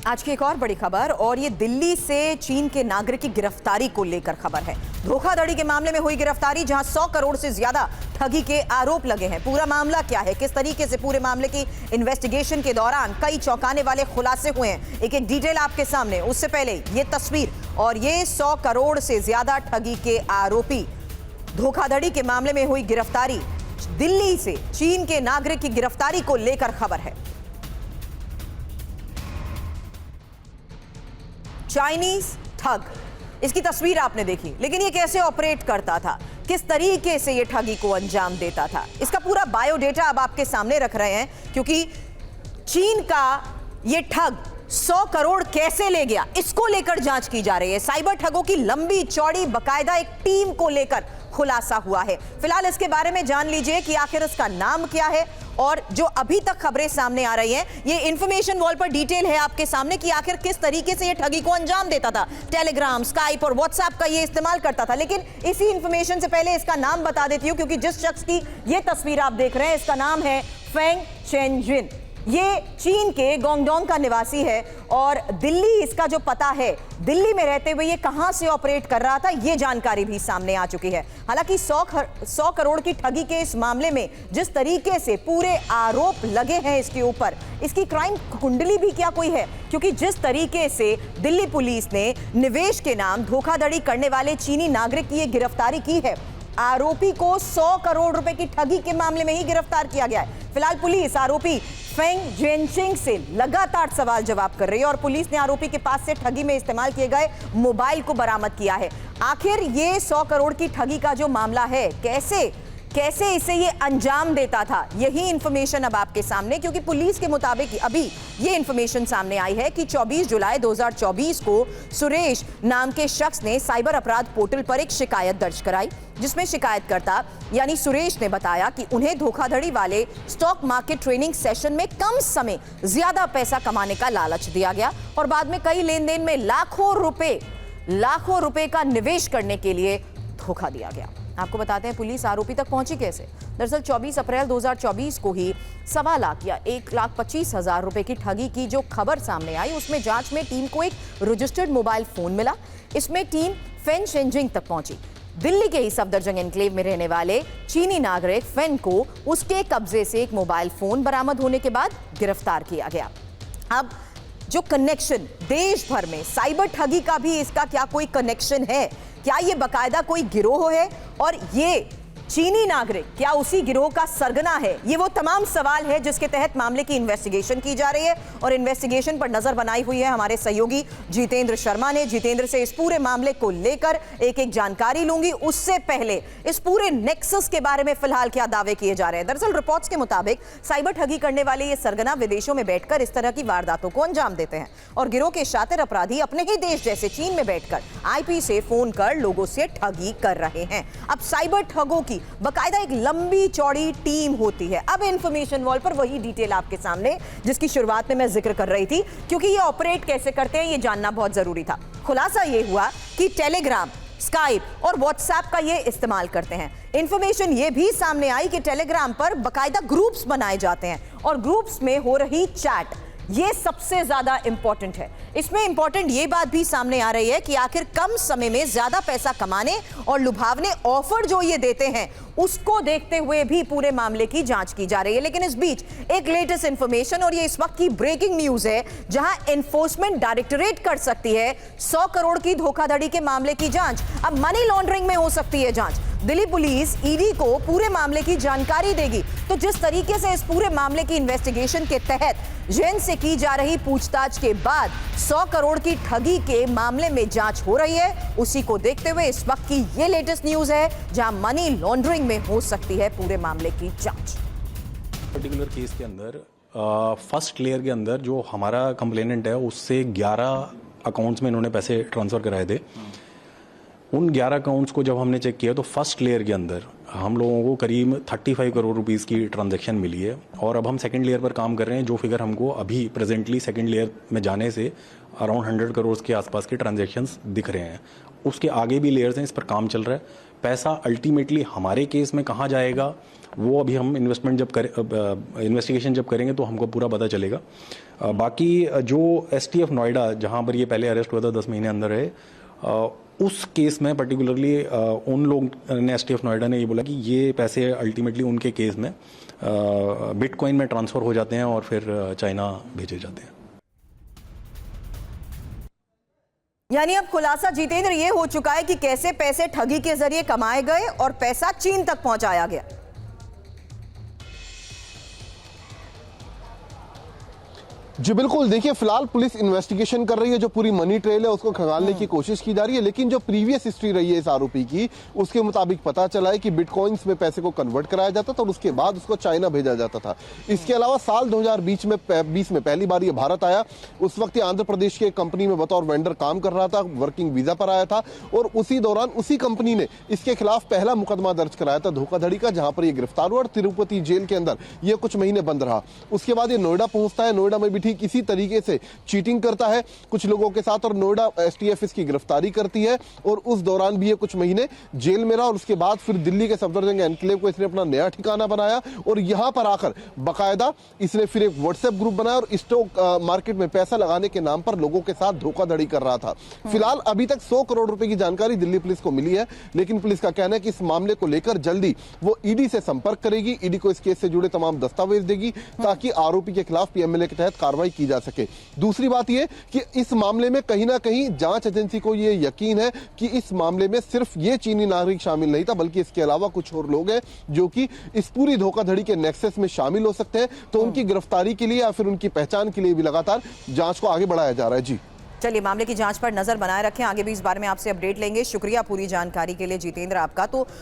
आज की एक और बड़ी खबर, और ये दिल्ली से चीन के नागरिक की गिरफ्तारी को लेकर खबर है। धोखाधड़ी के मामले में हुई गिरफ्तारी, जहां 100 करोड़ से ज्यादा ठगी के आरोप लगे हैं। पूरा मामला क्या है, किस तरीके से पूरे मामले की इन्वेस्टिगेशन के दौरान कई चौंकाने वाले खुलासे हुए हैं, एक एक डिटेल आपके सामने। उससे पहले ये तस्वीर और ये 100 करोड़ से ज्यादा ठगी के आरोपी, धोखाधड़ी के मामले में हुई गिरफ्तारी, दिल्ली से चीन के नागरिक की गिरफ्तारी को लेकर खबर है। चाइनीज ठग, इसकी तस्वीर आपने देखी, लेकिन ये कैसे ऑपरेट करता था, किस तरीके से ये ठगी को अंजाम देता था, इसका पूरा बायोडेटा अब आपके सामने रख रहे हैं। क्योंकि चीन का ये ठग 100 करोड़ कैसे ले गया, इसको लेकर जांच की जा रही है। साइबर ठगों की लंबी चौड़ी बकायदा एक टीम को लेकर खुलासा हुआ है। फिलहाल इसके बारे में जान लीजिए कि आखिर इसका नाम क्या है, और जो अभी तक खबरें सामने आ रही हैं, ये इंफॉर्मेशन वॉल पर डिटेल है आपके सामने कि आखिर किस तरीके से ये ठगी को अंजाम देता था। टेलीग्राम, स्काइप और व्हाट्सएप का ये इस्तेमाल करता था। लेकिन इसी इंफॉर्मेशन से पहले इसका नाम बता देती हूं, क्योंकि जिस शख्स की ये तस्वीर आप देख रहे हैं, इसका नाम है फेंग चेनजिन। ये चीन के गुआंगडोंग का निवासी है, और दिल्ली इसका जो पता है, दिल्ली में रहते हुए ये कहां से ऑपरेट कर रहा था, ये जानकारी भी सामने आ चुकी है। हालांकि 100 करोड़ की ठगी के इस मामले में जिस तरीके से पूरे आरोप लगे हैं इसके ऊपर, इसकी क्राइम कुंडली भी क्या कोई है, क्योंकि जिस तरीके से दिल्ली पुलिस ने निवेश के नाम धोखाधड़ी करने वाले चीनी नागरिक की ये गिरफ्तारी की है, आरोपी को 100 करोड़ रुपए की ठगी के मामले में ही गिरफ्तार किया गया है। फिलहाल पुलिस आरोपी फेंग जेनचिंग से लगातार सवाल जवाब कर रही है, और पुलिस ने आरोपी के पास से ठगी में इस्तेमाल किए गए मोबाइल को बरामद किया है। आखिर ये 100 करोड़ की ठगी का जो मामला है, कैसे इसे ये अंजाम देता था, यही इंफॉर्मेशन अब आपके सामने। क्योंकि पुलिस के मुताबिक अभी ये इंफॉर्मेशन सामने आई है कि 24 जुलाई 2024 को सुरेश नाम के शख्स ने साइबर अपराध पोर्टल पर एक शिकायत दर्ज कराई, जिसमें शिकायतकर्ता यानी सुरेश ने बताया कि उन्हें धोखाधड़ी वाले स्टॉक मार्केट ट्रेनिंग सेशन में कम समय ज्यादा पैसा कमाने का लालच दिया गया, और बाद में कई लेन देन में लाखों रुपए का निवेश करने के लिए धोखा दिया गया। आपको बताते हैं पुलिस आरोपी तक पहुंची कैसे। दरअसल 24 अप्रैल 2024 को ही 1.25 लाख या 1,25,000 रुपए की ठगी की जो खबर सामने आई, उसमें जांच में टीम को एक रजिस्टर्ड मोबाइल फोन मिला। इसमें टीम फेंग शेनजिंग तक पहुंची। दिल्ली के ही सफदरजंग एनक्लेव में रहने वाले चीनी नागरिक फेंग को उसके कब्जे से एक मोबाइल फोन बरामद होने के बाद गिरफ्तार किया गया। अब जो कनेक्शन देश भर में साइबर ठगी का भी, इसका क्या कोई कनेक्शन है, क्या ये बकायदा कोई गिरोह है, और ये चीनी नागरिक क्या उसी गिरोह का सरगना है, ये वो तमाम सवाल है जिसके तहत मामले की इन्वेस्टिगेशन की जा रही है। और इन्वेस्टिगेशन पर नजर बनाई हुई है हमारे सहयोगी जितेंद्र शर्मा ने। जितेंद्र से इस पूरे मामले को लेकर एक एक जानकारी लूंगी। उससे पहले इस पूरे नेक्सस के बारे में फिलहाल क्या दावे किए जा रहे हैं। दरअसल रिपोर्ट्स के मुताबिक साइबर ठगी करने वाले ये सरगना विदेशों में बैठकर इस तरह की वारदातों को अंजाम देते हैं, और गिरोह के शातिर अपराधी अपने ही देश जैसे चीन में बैठकर आईपी से फोन कर लोगों से ठगी कर रहे हैं। अब साइबर ठगों की बकायदा एक लंबी चौड़ी टीम होती है। अब इंफॉर्मेशन वॉल पर वही डिटेल आपके सामने, जिसकी शुरुआत में मैं जिक्र कर रही थी, क्योंकि ये ऑपरेट कैसे करते हैं ये जानना बहुत जरूरी था। खुलासा ये हुआ कि टेलीग्राम, स्काइप और व्हाट्सएप का ये इस्तेमाल करते हैं। इंफॉर्मेशन ये भी सामने आई कि टेलीग्राम पर बकायदा ग्रुप्स बनाए जाते हैं, और ग्रुप्स में हो रही चैट ये सबसे ज्यादा इंपॉर्टेंट है। इसमें इंपॉर्टेंट ये बात भी सामने आ रही है कि आखिर कम समय में ज्यादा पैसा कमाने और लुभावने ऑफर जो ये देते हैं, उसको देखते हुए भी पूरे मामले की जांच की जा रही है। लेकिन इस बीच एक लेटेस्ट इंफॉर्मेशन, और ये इस वक्त की ब्रेकिंग न्यूज है, जहां एनफोर्समेंट डायरेक्टरेट कर सकती है 100 करोड़ की धोखाधड़ी के मामले की जांच। अब मनी लॉन्ड्रिंग में हो सकती है जांच। दिल्ली पुलिस ईडी को पूरे मामले की जानकारी देगी। तो जिस तरीके से इस पूरे मामले की इन्वेस्टिगेशन के तहत जेन से की जा रही पूछताछ के बाद 100 करोड़ की ठगी के मामले में जांच हो रही है, उसी को देखते हुए इस वक्त की ये लेटेस्ट न्यूज है, जहां मनी लॉन्ड्रिंग में हो सकती है पूरे मामले की जांच। पर्टिकुलर केस के अंदर फर्स्ट लेयर के अंदर जो हमारा कंप्लेनेंट है, उससे 11 अकाउंट्स में इन्होंने पैसे ट्रांसफर कराए थे। उन 11 अकाउंट्स को जब हमने चेक किया तो फर्स्ट लेयर के अंदर हम लोगों को करीब 35 करोड़ रुपीस की ट्रांजैक्शन मिली है, और अब हम सेकंड लेयर पर काम कर रहे हैं। जो फिगर हमको अभी प्रेजेंटली सेकंड लेयर में जाने से अराउंड 100 करोड़ के आसपास के ट्रांजैक्शंस दिख रहे हैं। उसके आगे भी लेयर्स हैं, इस पर काम चल रहा है। पैसा अल्टीमेटली हमारे केस में कहाँ जाएगा वो अभी हम इन्वेस्टिगेशन जब करेंगे तो हमको पूरा पता चलेगा। बाकी जो STF नोएडा जहाँ पर ये पहले अरेस्ट हुआ था 10 महीने अंदर है, उस केस में पर्टिकुलरली उन लोग ने STF नोएडा ने ये बोला कि ये पैसे अल्टीमेटली उनके केस में बिटकॉइन में ट्रांसफ़र हो जाते हैं और फिर चाइना भेजे जाते हैं। यानी अब खुलासा जितेंद्र ये हो चुका है कि कैसे पैसे ठगी के जरिए कमाए गए और पैसा चीन तक पहुंचाया गया। जी बिल्कुल, देखिए फिलहाल पुलिस इन्वेस्टिगेशन कर रही है, जो पूरी मनी ट्रेल है उसको खंगालने की कोशिश की जा रही है, लेकिन जो प्रीवियस हिस्ट्री रही है इस आरोपी की उसके मुताबिक पता चला है कि बिटकॉइंस में पैसे को कन्वर्ट कराया जाता था और उसके बाद उसको चाइना भेजा जाता था। इसके अलावा साल 2020 में पहली बार ये भारत आया। उस वक्त ये आंध्र प्रदेश की एक कंपनी में बतौर वेंडर काम कर रहा था, वर्किंग वीजा पर आया था और उसी दौरान उसी कंपनी ने इसके खिलाफ पहला मुकदमा दर्ज कराया था धोखाधड़ी का, जहां पर ये गिरफ्तार हुआ और तिरुपति जेल के अंदर ये कुछ महीने बंद रहा। उसके बाद ये नोएडा पहुंचता है, नोएडा में भी ठीक इसी तरीके से चीटिंग करता है कुछ लोगों के साथ और नोएडा STF इसकी गिरफ्तारी करती है और उस दौरान भी ये कुछ महीने जेल में रहा और उसके बाद फिर दिल्ली के सफदरजंग एनक्लेव को इसने अपना नया ठिकाना बनाया और यहां पर आकर बाकायदा इसने फिर एक व्हाट्सएप ग्रुप बनाया और स्टॉक मार्केट में पैसा लगाने के नाम पर लोगों के साथ धोखाधड़ी कर रहा था। फिलहाल अभी तक 100 करोड़ रुपए की जानकारी दिल्ली पुलिस को मिली है, लेकिन पुलिस का कहना है कि इस मामले को लेकर जल्दी वो ईडी से संपर्क करेगी, ईडी को इस केस से जुड़े तमाम दस्तावेज देगी ताकि आरोपी के खिलाफ PMLA के तहत कार्रवाई की जा सके। दूसरी बात यह कि इस मामले में कहीं ना कहीं जांच एजेंसी को यह यकीन है कि इस मामले में सिर्फ ये चीनी नागरिक शामिल नहीं था, बल्कि इसके अलावा कुछ और लोग हैं जो कि इस पूरी धोखाधड़ी के नेक्सस में शामिल हो सकते हैं। तो उनकी गिरफ्तारी के लिए या फिर उनकी पहचान के लिए भी लगातार जांच को आगे बढ़ाया जा रहा है। जी चलिए, मामले की जांच पर नजर बनाए रखें, आगे भी इस बारे में आपसे अपडेट लेंगे। शुक्रिया पूरी जानकारी के लिए जितेंद्र आपका। तो